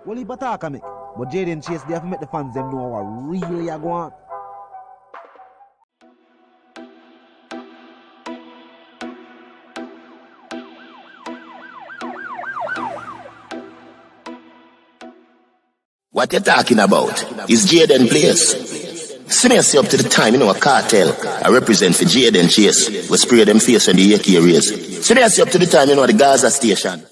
Well, he attack me. But Jaden Chase, they have to make the fans them know what really are going on. What you talking about? Is Jaden Place. See me up to the time, a cartel. I represent for Jaden Chase. We spray them face on the AK rays. See me up to the time, the Gaza station.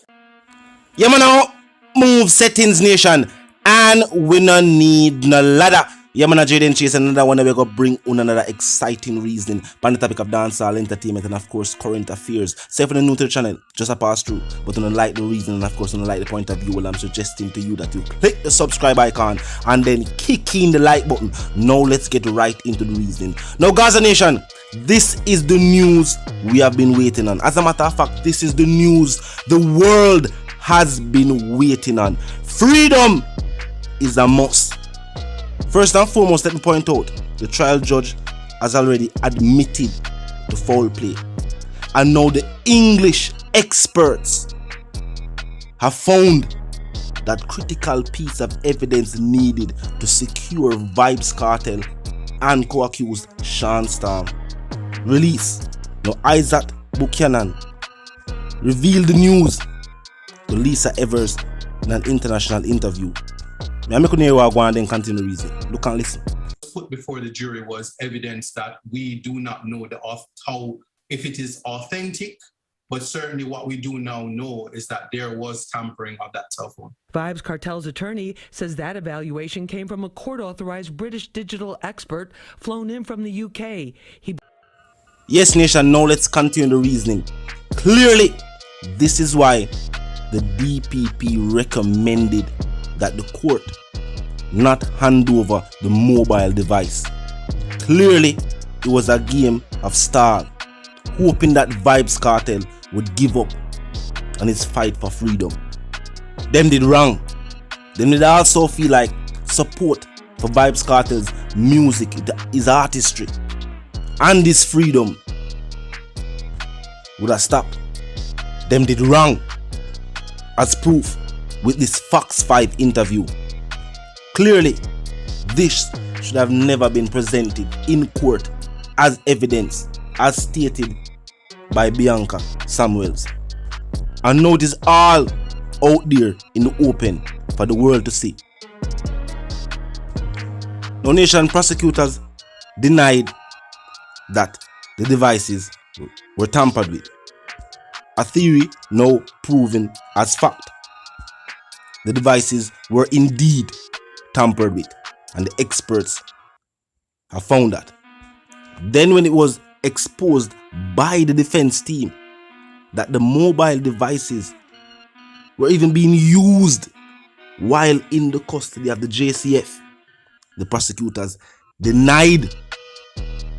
Yeah, man, now move settings nation. And we no need no ladder. Yeah, man, Jaden Chase, another one that we gonna bring on another exciting reasoning on the topic of dancehall, entertainment, and of course current affairs. So if you're new to the channel, just a pass through, but don't like the reason and of course don't like the point of view, well, I'm suggesting to you that you click the subscribe icon and then kick in the like button. Now let's get right into the reasoning. Now, Gaza Nation, this is the news we have been waiting on. As a matter of fact, this is the news the world has been waiting on. Freedom is a must. First and foremost, let me point out, the trial judge has already admitted to foul play. And now the English experts have found that critical piece of evidence needed to secure Vybz Kartel and co-accused Sean Storm release. Now Isaac Buchanan revealed the news to Lisa Evers in an international interview. I'm going to go and then continue the reason. Look and listen. Put before the jury was evidence that we do not know if it is authentic, but certainly what we do now know is that there was tampering of that cell phone. Vybz Kartel's attorney says that evaluation came from a court-authorized British digital expert flown in from the UK. Yes, nation, now let's continue the reasoning. Clearly, this is why the DPP recommended that the court not hand over the mobile device. Clearly, it was a game of stall, hoping that Vybz Kartel would give up on his fight for freedom. Them did wrong. Them did also feel like support for Vybz Kartel's music, his artistry, and his freedom would have stopped. Them did wrong. As proof with this Fox 5 interview. Clearly, this should have never been presented in court as evidence, as stated by Bianca Samuels. And now it is all out there in the open for the world to see. Now, nation prosecutors denied that the devices were tampered with. A theory now proven as fact. The devices were indeed tampered with, and the experts have found that. Then when it was exposed by the defense team that the mobile devices were even being used while in the custody of the JCF, the prosecutors denied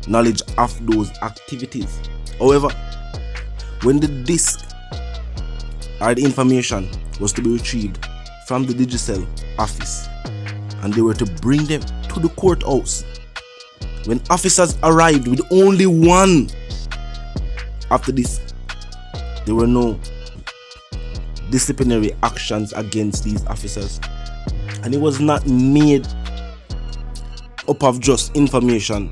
knowledge of those activities. However, when the disk or the information was to be retrieved from the Digicel office and they were to bring them to the courthouse, when officers arrived with only one, after this there were no disciplinary actions against these officers, and it was not made up of just information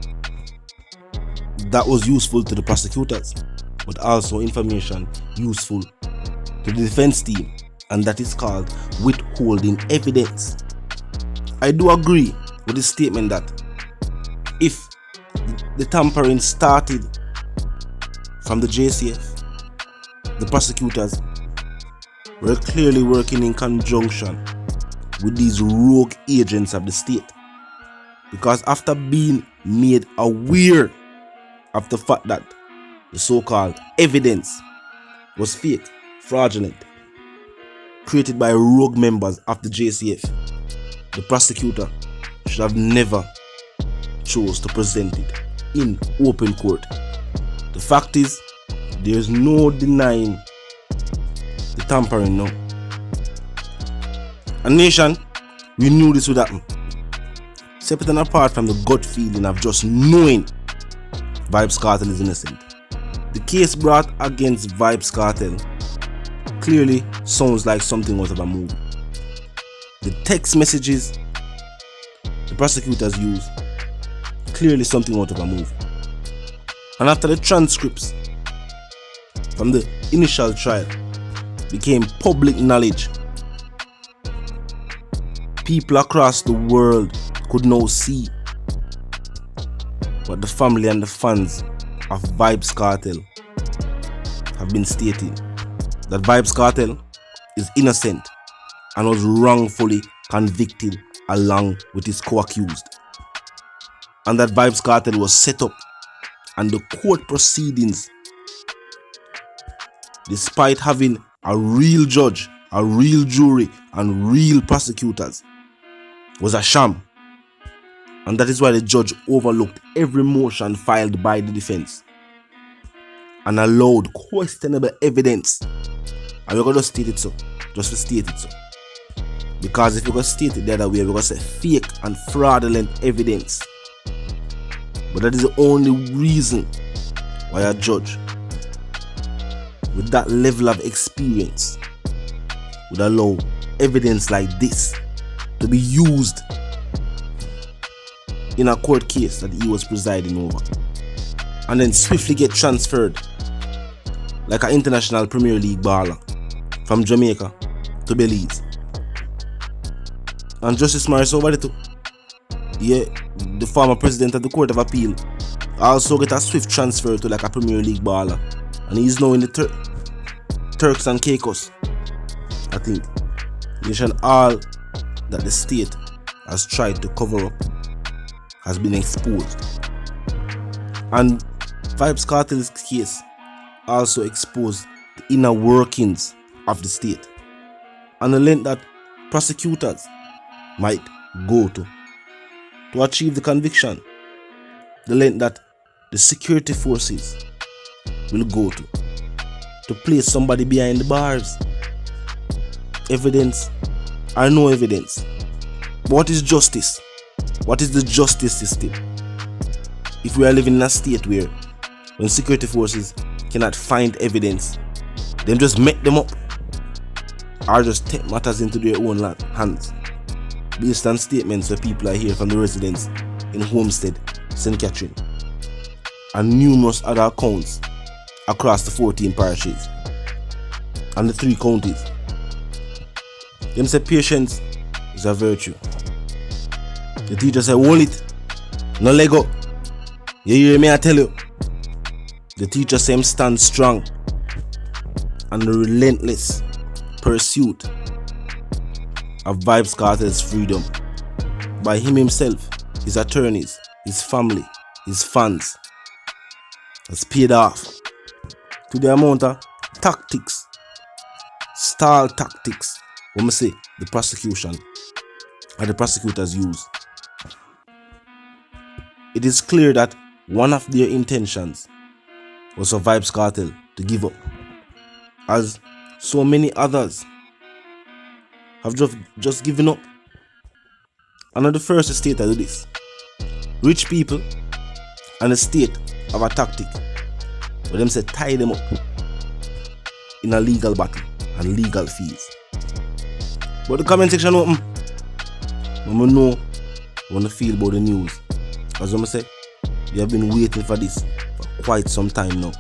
that was useful to the prosecutors, but also information useful to the defense team, and that is called withholding evidence. I do agree with the statement that if the tampering started from the JCF, the prosecutors were clearly working in conjunction with these rogue agents of the state, because after being made aware of the fact that the so-called evidence was fake, fraudulent, created by rogue members of the JCF, the prosecutor should have never chose to present it in open court. The fact is, there is no denying the tampering now. A nation, we knew this would happen. Separate and apart from the gut feeling of just knowing Vybz Kartel is innocent, the case brought against Vybz Kartel clearly sounds like something out of a movie. the text messages the prosecutors used, clearly something out of a movie. And after the transcripts from the initial trial became public knowledge, people across the world could now see what the family and the fans of Vybz Kartel have been stating. That Vybz Kartel is innocent and was wrongfully convicted along with his co-accused. And that Vybz Kartel was set up and the court proceedings, despite having a real judge, a real jury and real prosecutors, was a sham. And that is why the judge overlooked every motion filed by the defense and allowed questionable evidence. And we're going to state it so, just to state it so. Because if we're going to state it the other way, we're going to say fake and fraudulent evidence. But that is the only reason why a judge with that level of experience would allow evidence like this to be used in a court case that he was presiding over, and then swiftly get transferred like an international Premier League baller from Jamaica to Belize. And Justice Morris over there too, the former president of the Court of Appeal, also get a swift transfer to like a Premier League baller, and he's now in the Turks and Caicos, I think. Nation all that the state has tried to cover up has been exposed. And Vybz Kartel's case also exposed the inner workings of the state and the length that prosecutors might go to achieve the conviction, the length that the security forces will go to place somebody behind the bars. Evidence or no evidence. But what is justice? What is the justice system? If we are living in a state where when security forces cannot find evidence, them just make them up or just take matters into their own hands based on statements where people are here from the residents in Homestead, St. Catherine, and numerous other accounts across the 14 parishes and the 3 counties. Them say patience is a virtue. The teacher say hold it, no leg up. You hear me, I tell you. The teacher say him stand strong and the relentless pursuit of Vybz Kartel's freedom by him himself, his attorneys, his family, his fans has paid off to the amount of tactics, stall tactics, when we say the prosecution or the prosecutors use. It is clear that one of their intentions was for Vybz Kartel to give up, as so many others have just given up. I'm not the first state to do this. Rich people and the state have a tactic where them say tie them up in a legal battle and legal fees. But the comment section open. When we know, when we feel about the news. As I say, we have been waiting for this for quite some time now.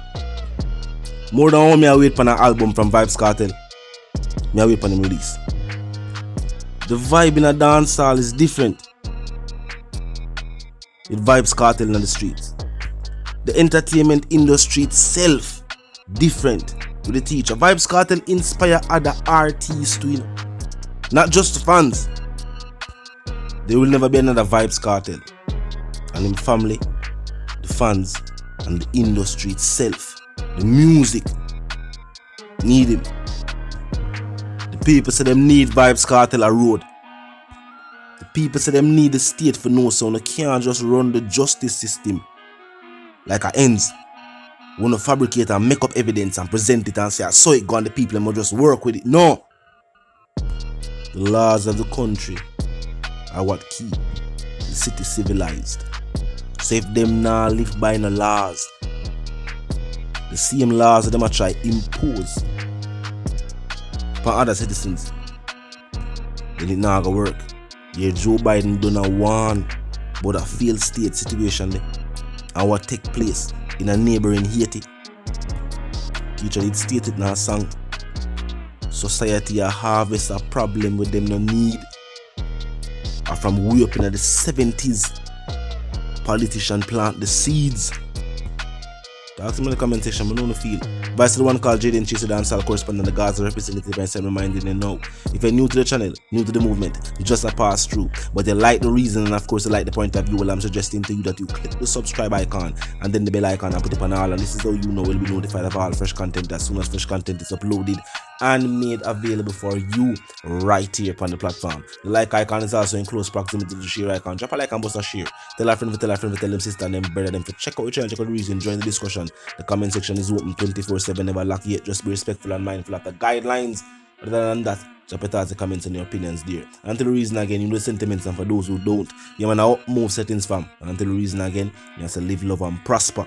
More than how me I wait for an album from Vybz Kartel, me I wait for him release. The vibe in a dancehall is different with Vybz Kartel in the streets. The entertainment industry itself different with the teacher. Vybz Kartel inspire other artists too, not just fans. There will never be another Vybz Kartel. And him family, the fans, and the industry itself, the music, need him. The people say them need Vybz Kartel a road. The people say them need the state for no sound. They can't just run the justice system like a ends. Want to fabricate and make up evidence and present it and say I saw it go and the people must just work with it. No. The laws of the country are what keep the city civilized. So if them now live by no laws, the same laws that them a try impose upon other citizens, then it not gonna work. Yeah, Joe Biden done a warn about a failed state situation there and what take place in a neighboring Haiti. Teacher did state it in a song. Society a harvest a problem with them no need. And from way up in the 70s, politician plant the seeds. Talk to me in the comment section, I don't feel. Vice the one called Jaden Chase, the dancehall correspondent, the Gaza representative, and said reminding you now. If you're new to the channel, new to the movement, just a pass through. But you like the reason and of course you like the point of view, well I'm suggesting to you that you click the subscribe icon and then the bell icon and put it on all, and this is how you know will be notified of all fresh content as soon as fresh content is uploaded and made available for you right here upon the platform. The like icon is also in close proximity to the share icon. Drop a like and bust a share. Tell a friend, tell them sister and them brother them to check out your channel, check out the reason, join the discussion. The comment section is open 24/7, never locked yet. Just be respectful and mindful of the guidelines. Other than that, drop it as the comments and your opinions there. Until the reason again, you know the sentiments, and for those who don't, you wanna move settings fam. And until the reason again, you have to live, love and prosper.